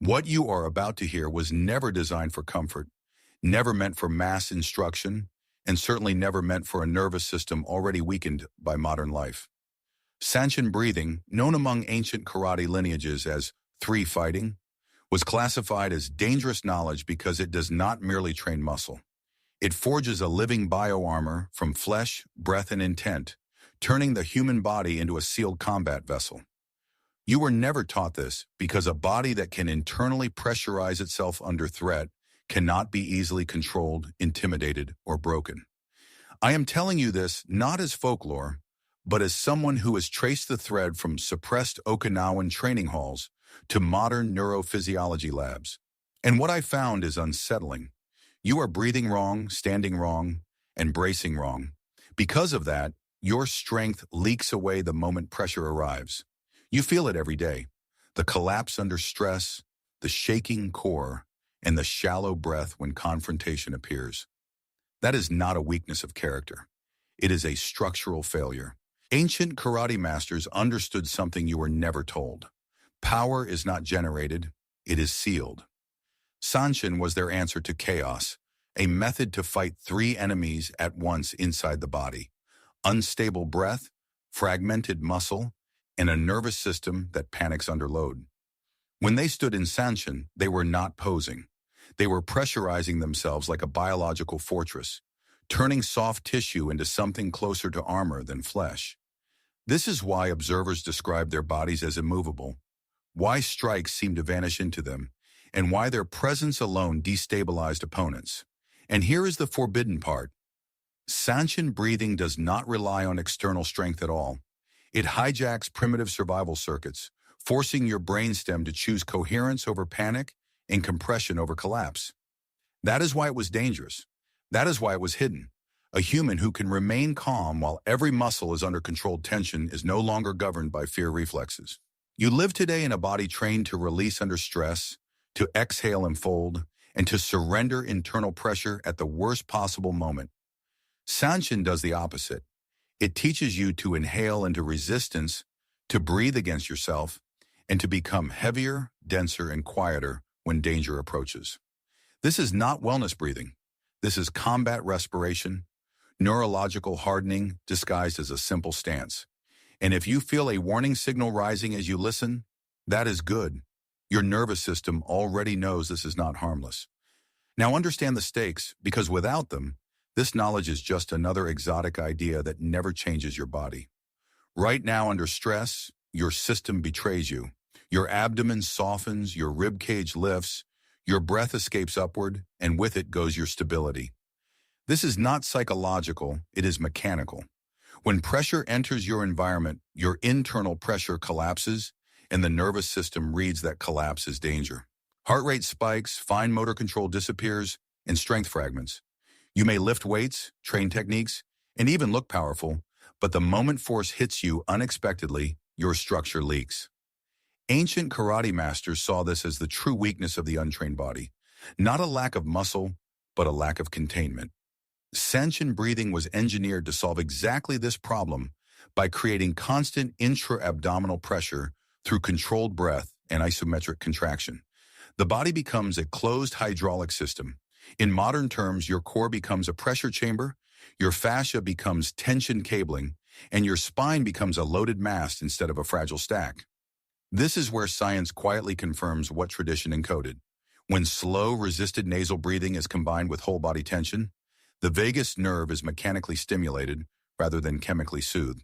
What you are about to hear was never designed for comfort, never meant for mass instruction, and certainly never meant for a nervous system already weakened by modern life. Sanchin breathing, known among ancient karate lineages as three fighting, was classified as dangerous knowledge because it does not merely train muscle. It forges a living bioarmor from flesh, breath, and intent, turning the human body into a sealed combat vessel. You were never taught this because a body that can internally pressurize itself under threat cannot be easily controlled, intimidated, or broken. I am telling you this not as folklore, but as someone who has traced the thread from suppressed Okinawan training halls to modern neurophysiology labs. And what I found is unsettling. You are breathing wrong, standing wrong, and bracing wrong. Because of that, your strength leaks away the moment pressure arrives. You feel it every day. The collapse under stress, the shaking core, and the shallow breath when confrontation appears. That is not a weakness of character. It is a structural failure. Ancient karate masters understood something you were never told. Power is not generated, it is sealed. Sanchin was their answer to chaos, a method to fight three enemies at once inside the body: unstable breath, fragmented muscle, and a nervous system that panics under load. When they stood in Sanchin, they were not posing. They were pressurizing themselves like a biological fortress, turning soft tissue into something closer to armor than flesh. This is why observers describe their bodies as immovable, why strikes seem to vanish into them, and why their presence alone destabilized opponents. And here is the forbidden part. Sanchin breathing does not rely on external strength at all. It hijacks primitive survival circuits, forcing your brainstem to choose coherence over panic and compression over collapse. That is why it was dangerous. That is why it was hidden. A human who can remain calm while every muscle is under controlled tension is no longer governed by fear reflexes. You live today in a body trained to release under stress, to exhale and fold, and to surrender internal pressure at the worst possible moment. Sanchin does the opposite. It teaches you to inhale into resistance, to breathe against yourself, and to become heavier, denser, and quieter when danger approaches. This is not wellness breathing. This is combat respiration, neurological hardening disguised as a simple stance. And if you feel a warning signal rising as you listen, that is good. Your nervous system already knows this is not harmless. Now understand the stakes, because without them, this knowledge is just another exotic idea that never changes your body. Right now, under stress, your system betrays you. Your abdomen softens, your rib cage lifts, your breath escapes upward, and with it goes your stability. This is not psychological, it is mechanical. When pressure enters your environment, your internal pressure collapses, and the nervous system reads that collapse as danger. Heart rate spikes, fine motor control disappears, and strength fragments. You may lift weights, train techniques, and even look powerful, but the moment force hits you unexpectedly, your structure leaks. Ancient karate masters saw this as the true weakness of the untrained body, not a lack of muscle, but a lack of containment. Sanchin breathing was engineered to solve exactly this problem by creating constant intra-abdominal pressure through controlled breath and isometric contraction. The body becomes a closed hydraulic system. In modern terms, your core becomes a pressure chamber, your fascia becomes tension cabling, and your spine becomes a loaded mast instead of a fragile stack. This is where science quietly confirms what tradition encoded. When slow, resisted nasal breathing is combined with whole-body tension, the vagus nerve is mechanically stimulated rather than chemically soothed.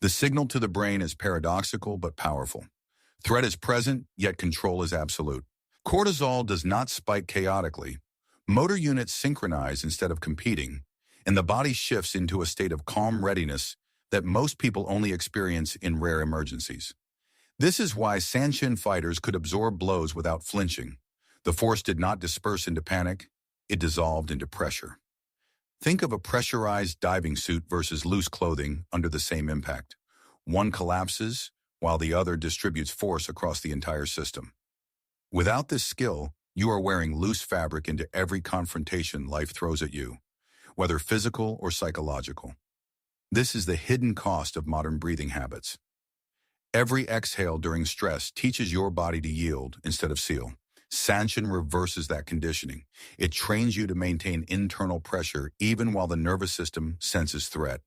The signal to the brain is paradoxical but powerful. Threat is present, yet control is absolute. Cortisol does not spike chaotically. Motor units synchronize instead of competing, and the body shifts into a state of calm readiness that most people only experience in rare emergencies. This is why Sanchin fighters could absorb blows without flinching. The force did not disperse into panic, it dissolved into pressure. Think of a pressurized diving suit versus loose clothing under the same impact. One collapses, while the other distributes force across the entire system. Without this skill, you are wearing loose fabric into every confrontation life throws at you, whether physical or psychological. This is the hidden cost of modern breathing habits. Every exhale during stress teaches your body to yield instead of seal. Sanchin reverses that conditioning. It trains you to maintain internal pressure even while the nervous system senses threat.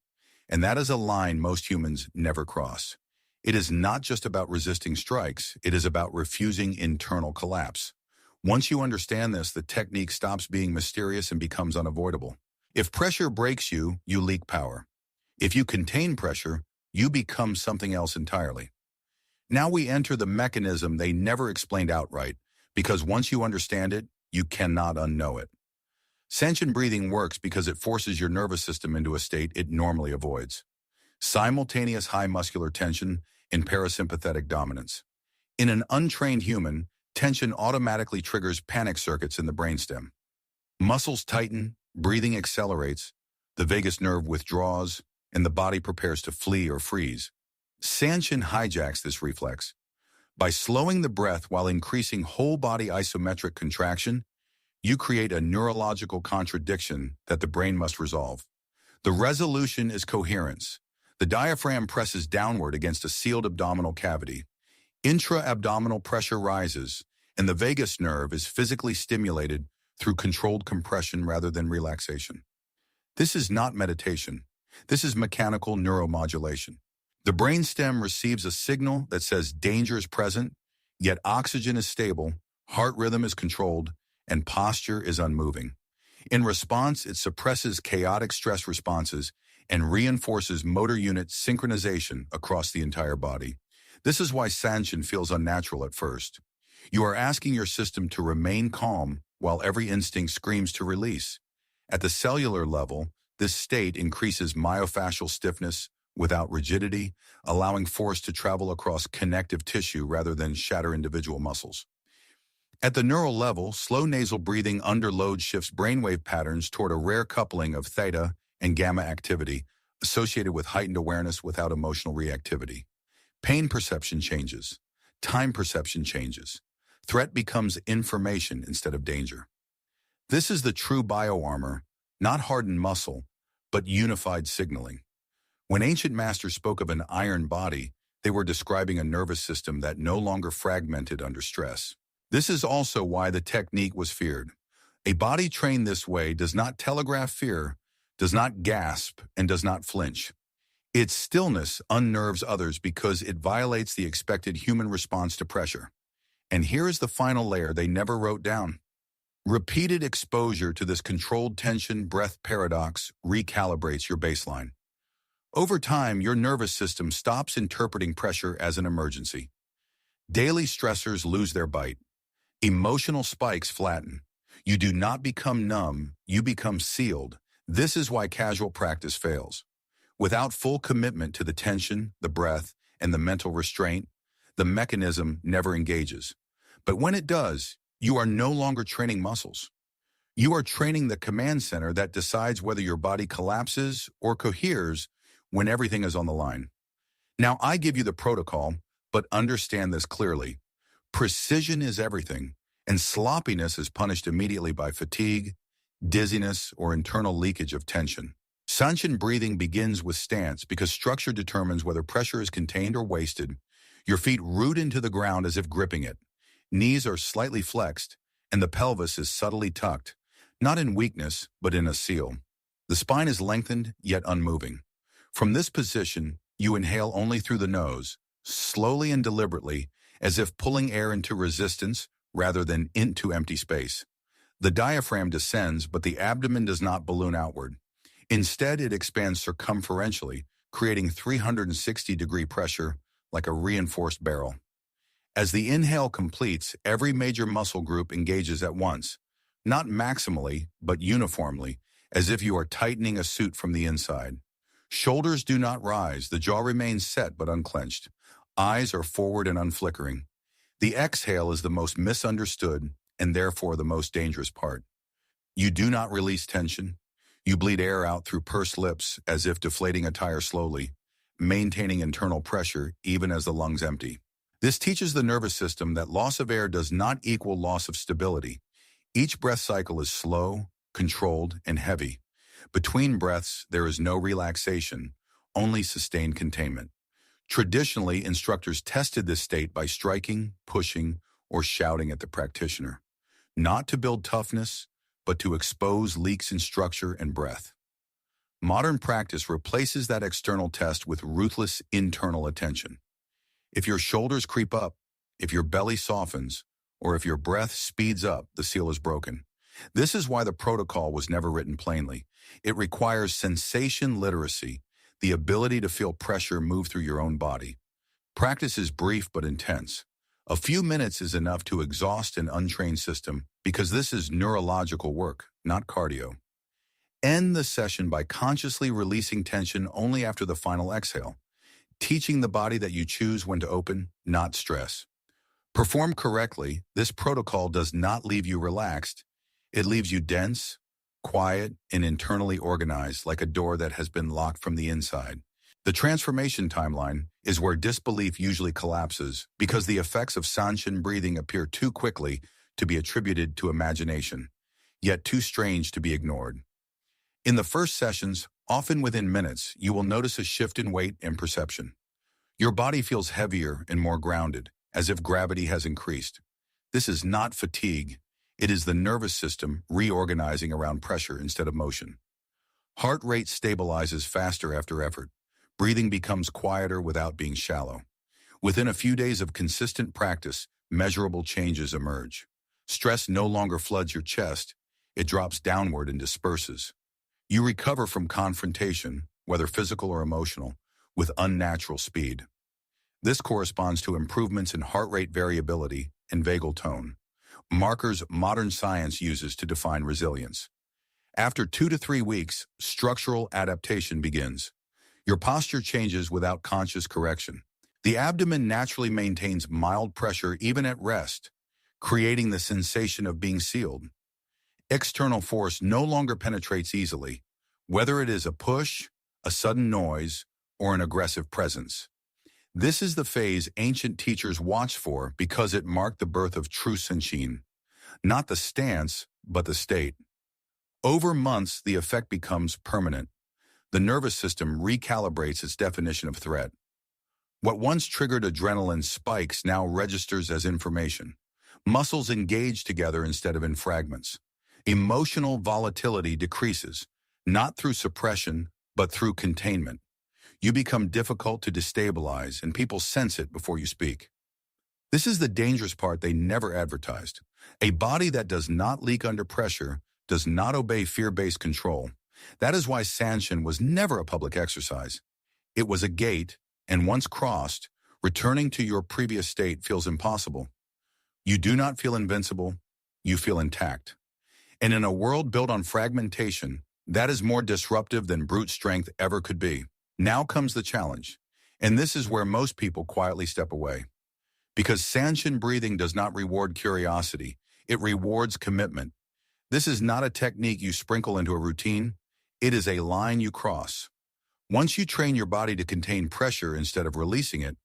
And that is a line most humans never cross. It is not just about resisting strikes, it is about refusing internal collapse. Once you understand this, the technique stops being mysterious and becomes unavoidable. If pressure breaks you, you leak power. If you contain pressure, you become something else entirely. Now we enter the mechanism they never explained outright, because once you understand it, you cannot unknow it. Sanchin breathing works because it forces your nervous system into a state it normally avoids. Simultaneous high muscular tension in parasympathetic dominance. In an untrained human, tension automatically triggers panic circuits in the brainstem. Muscles tighten, breathing accelerates, the vagus nerve withdraws, and the body prepares to flee or freeze. Sanchin hijacks this reflex. By slowing the breath while increasing whole body isometric contraction, you create a neurological contradiction that the brain must resolve. The resolution is coherence. The diaphragm presses downward against a sealed abdominal cavity. Intra-abdominal pressure rises, and the vagus nerve is physically stimulated through controlled compression rather than relaxation. This is not meditation. This is mechanical neuromodulation. The brainstem receives a signal that says danger is present, yet oxygen is stable, heart rhythm is controlled, and posture is unmoving. In response, it suppresses chaotic stress responses and reinforces motor unit synchronization across the entire body. This is why Sanchin feels unnatural at first. You are asking your system to remain calm while every instinct screams to release. At the cellular level, this state increases myofascial stiffness without rigidity, allowing force to travel across connective tissue rather than shatter individual muscles. At the neural level, slow nasal breathing under load shifts brainwave patterns toward a rare coupling of theta and gamma activity associated with heightened awareness without emotional reactivity. Pain perception changes. Time perception changes. Threat becomes information instead of danger. This is the true bioarmor, not hardened muscle, but unified signaling. When ancient masters spoke of an iron body, they were describing a nervous system that no longer fragmented under stress. This is also why the technique was feared. A body trained this way does not telegraph fear, does not gasp, and does not flinch. Its stillness unnerves others because it violates the expected human response to pressure. And here is the final layer they never wrote down. Repeated exposure to this controlled tension breath paradox recalibrates your baseline. Over time, your nervous system stops interpreting pressure as an emergency. Daily stressors lose their bite. Emotional spikes flatten. You do not become numb, you become sealed. This is why casual practice fails. Without full commitment to the tension, the breath, and the mental restraint, the mechanism never engages. But when it does, you are no longer training muscles. You are training the command center that decides whether your body collapses or coheres when everything is on the line. Now, I give you the protocol, but understand this clearly. Precision is everything, and sloppiness is punished immediately by fatigue, dizziness, or internal leakage of tension. Sanchin breathing begins with stance because structure determines whether pressure is contained or wasted. Your feet root into the ground as if gripping it. Knees are slightly flexed, and the pelvis is subtly tucked, not in weakness, but in a seal. The spine is lengthened, yet unmoving. From this position, you inhale only through the nose, slowly and deliberately, as if pulling air into resistance rather than into empty space. The diaphragm descends, but the abdomen does not balloon outward. Instead, it expands circumferentially, creating 360-degree pressure like a reinforced barrel. As the inhale completes, every major muscle group engages at once, not maximally, but uniformly, as if you are tightening a suit from the inside. Shoulders do not rise, the jaw remains set but unclenched. Eyes are forward and unflickering. The exhale is the most misunderstood and therefore the most dangerous part. You do not release tension. You bleed air out through pursed lips as if deflating a tire slowly, maintaining internal pressure even as the lungs empty. This teaches the nervous system that loss of air does not equal loss of stability. Each breath cycle is slow, controlled, and heavy. Between breaths, there is no relaxation, only sustained containment. Traditionally, instructors tested this state by striking, pushing, or shouting at the practitioner. Not to build toughness, but to expose leaks in structure and breath. Modern practice replaces that external test with ruthless internal attention. If your shoulders creep up, if your belly softens, or if your breath speeds up, the seal is broken. This is why the protocol was never written plainly. It requires sensation literacy, the ability to feel pressure move through your own body. Practice is brief but intense. A few minutes is enough to exhaust an untrained system because this is neurological work, not cardio. End the session by consciously releasing tension only after the final exhale, teaching the body that you choose when to open, not stress. Performed correctly, this protocol does not leave you relaxed. It leaves you dense, quiet, and internally organized like a door that has been locked from the inside. The transformation timeline is where disbelief usually collapses because the effects of Sanchin breathing appear too quickly to be attributed to imagination, yet too strange to be ignored. In the first sessions, often within minutes, you will notice a shift in weight and perception. Your body feels heavier and more grounded, as if gravity has increased. This is not fatigue. It is the nervous system reorganizing around pressure instead of motion. Heart rate stabilizes faster after effort. Breathing becomes quieter without being shallow. Within a few days of consistent practice, measurable changes emerge. Stress no longer floods your chest. It drops downward and disperses. You recover from confrontation, whether physical or emotional, with unnatural speed. This corresponds to improvements in heart rate variability and vagal tone, markers modern science uses to define resilience. After 2 to 3 weeks, structural adaptation begins. Your posture changes without conscious correction. The abdomen naturally maintains mild pressure even at rest, creating the sensation of being sealed. External force no longer penetrates easily, whether it is a push, a sudden noise, or an aggressive presence. This is the phase ancient teachers watched for because it marked the birth of true Sanchin. Not the stance, but the state. Over months, the effect becomes permanent. The nervous system recalibrates its definition of threat. What once triggered adrenaline spikes now registers as information. Muscles engage together instead of in fragments. Emotional volatility decreases, not through suppression, but through containment. You become difficult to destabilize, and people sense it before you speak. This is the dangerous part they never advertised. A body that does not leak under pressure does not obey fear-based control. That is why Sanchin was never a public exercise. It was a gate, and once crossed, returning to your previous state feels impossible. You do not feel invincible, you feel intact. And in a world built on fragmentation, that is more disruptive than brute strength ever could be. Now comes the challenge, and this is where most people quietly step away. Because Sanchin breathing does not reward curiosity, it rewards commitment. This is not a technique you sprinkle into a routine, it is a line you cross. Once you train your body to contain pressure instead of releasing it,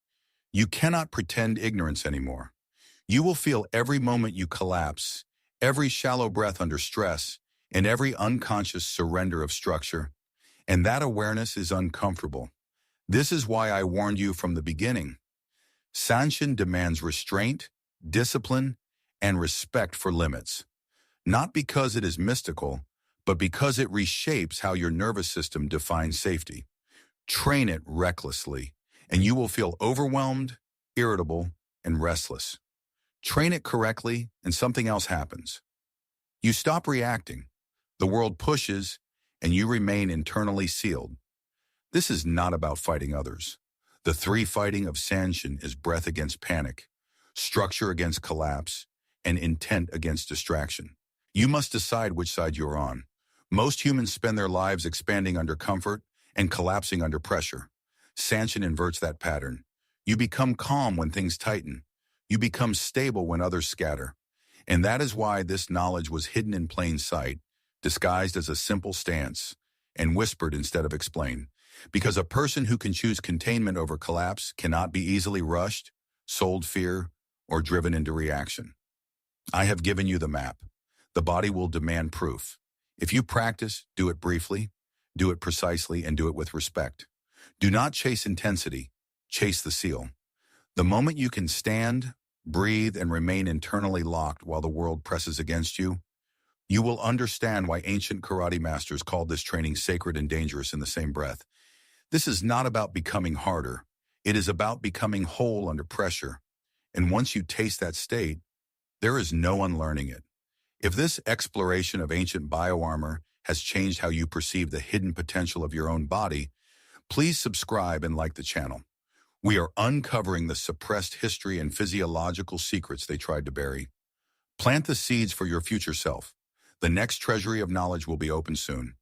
you cannot pretend ignorance anymore. You will feel every moment you collapse, every shallow breath under stress, and every unconscious surrender of structure. And that awareness is uncomfortable. This is why I warned you from the beginning. Sanchin demands restraint, discipline, and respect for limits. Not because it is mystical, but because it reshapes how your nervous system defines safety. Train it recklessly, and you will feel overwhelmed, irritable, and restless. Train it correctly, and something else happens. You stop reacting. The world pushes, and you remain internally sealed. This is not about fighting others. The three fighting of Sanchin is breath against panic, structure against collapse, and intent against distraction. You must decide which side you're on. Most humans spend their lives expanding under comfort and collapsing under pressure. Sanchin inverts that pattern. You become calm when things tighten. You become stable when others scatter. And that is why this knowledge was hidden in plain sight, disguised as a simple stance, and whispered instead of explained. Because a person who can choose containment over collapse cannot be easily rushed, sold fear, or driven into reaction. I have given you the map. The body will demand proof. If you practice, do it briefly, do it precisely, and do it with respect. Do not chase intensity, chase the seal. The moment you can stand, breathe, and remain internally locked while the world presses against you, you will understand why ancient karate masters called this training sacred and dangerous in the same breath. This is not about becoming harder. It is about becoming whole under pressure. And once you taste that state, there is no unlearning it. If this exploration of ancient bioarmor has changed how you perceive the hidden potential of your own body, please subscribe and like the channel. We are uncovering the suppressed history and physiological secrets they tried to bury. Plant the seeds for your future self. The next treasury of knowledge will be open soon.